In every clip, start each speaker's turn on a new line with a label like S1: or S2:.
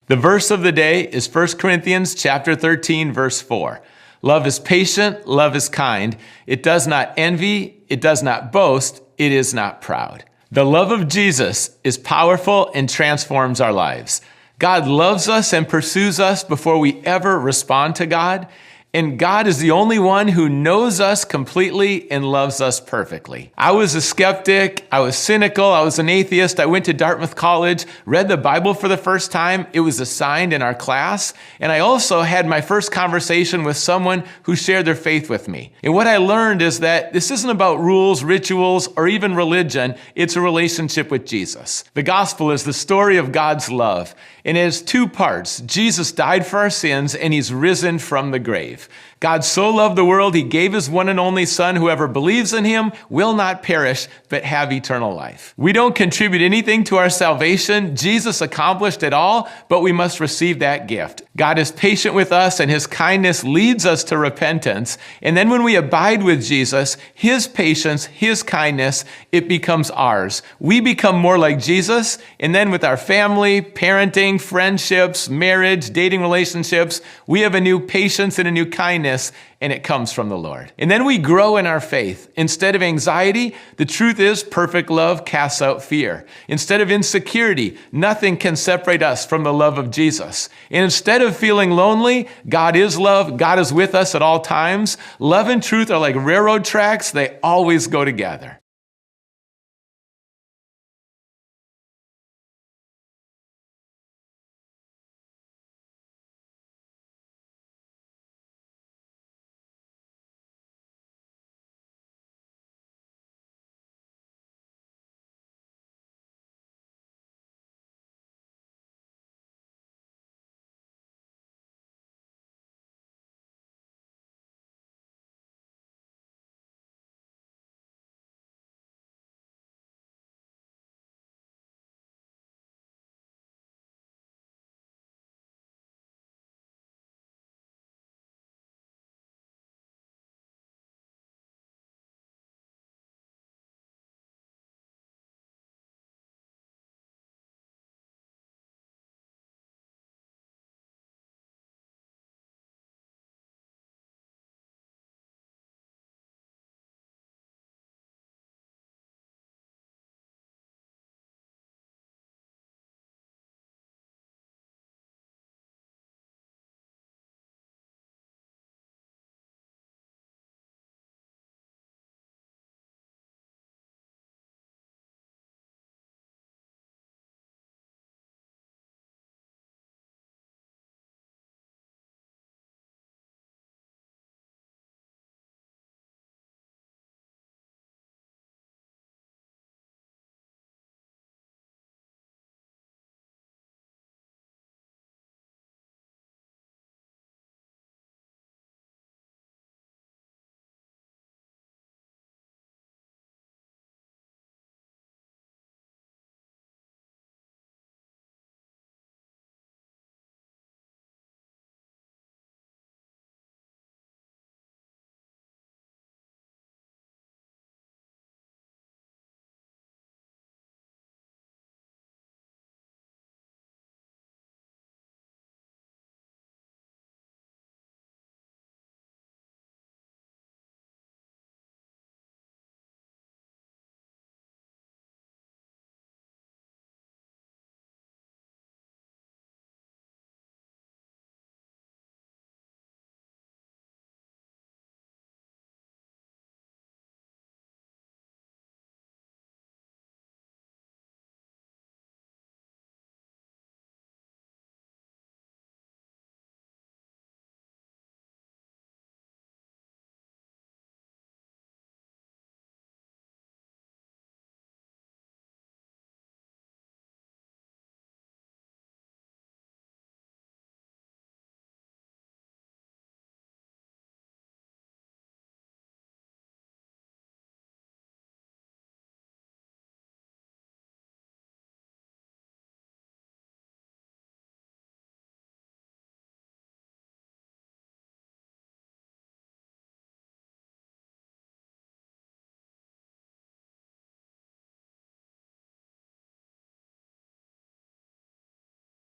S1: The verse of the day is 1 Corinthians chapter 13, verse 4. Love is patient, love is kind. It does not envy, it does not boast, it is not proud. The love of Jesus is powerful and transforms our lives. God loves us and pursues us before we ever respond to God. And God is the only one who knows us completely and loves us perfectly. I was a skeptic. I was cynical. I was an atheist. I went to Dartmouth College, read the Bible for the first time. It was assigned in our class. And I also had my first conversation with someone who shared their faith with me. And what I learned is that this isn't about rules, rituals, or even religion. It's a relationship with Jesus. The gospel is the story of God's love. And it has two parts. Jesus died for our sins, and he's risen from the grave. God so loved the world, he gave his one and only Son. Whoever believes in him will not perish, but have eternal life. We don't contribute anything to our salvation. Jesus accomplished it all, but we must receive that gift. God is patient with us, and his kindness leads us to repentance. And then when we abide with Jesus, his patience, his kindness, it becomes ours. We become more like Jesus, and then with our family, parenting, friendships, marriage, dating relationships, we have a new patience and a new kindness, and it comes from the Lord. And then we grow in our faith. Instead of anxiety, the truth is perfect love casts out fear. Instead of insecurity, nothing can separate us from the love of Jesus. And instead of feeling lonely, God is love. God is with us at all times. Love and truth are like railroad tracks. They always go together.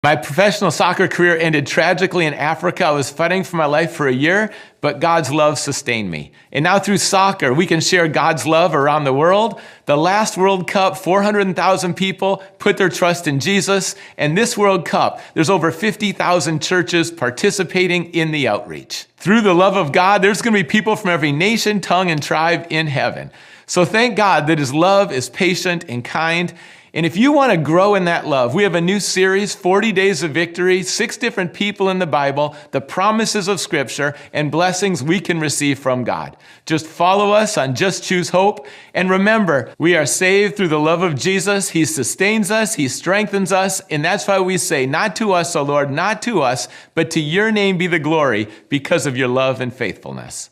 S1: My professional soccer career ended tragically in Africa. I was fighting for my life for a year, but God's love sustained me. And now through soccer, we can share God's love around the world. The last World Cup, 400,000 people put their trust in Jesus. And this World Cup, there's over 50,000 churches participating in the outreach. Through the love of God, there's going to be people from every nation, tongue, and tribe in heaven. So thank God that his love is patient and kind. And if you want to grow in that love, we have a new series, 40 Days of Victory, 6 different people in the Bible, the promises of Scripture, and blessings we can receive from God. Just follow us on Just Choose Hope. And remember, we are saved through the love of Jesus. He sustains us. He strengthens us. And that's why we say, not to us, O Lord, not to us, but to your name be the glory because of your love and faithfulness.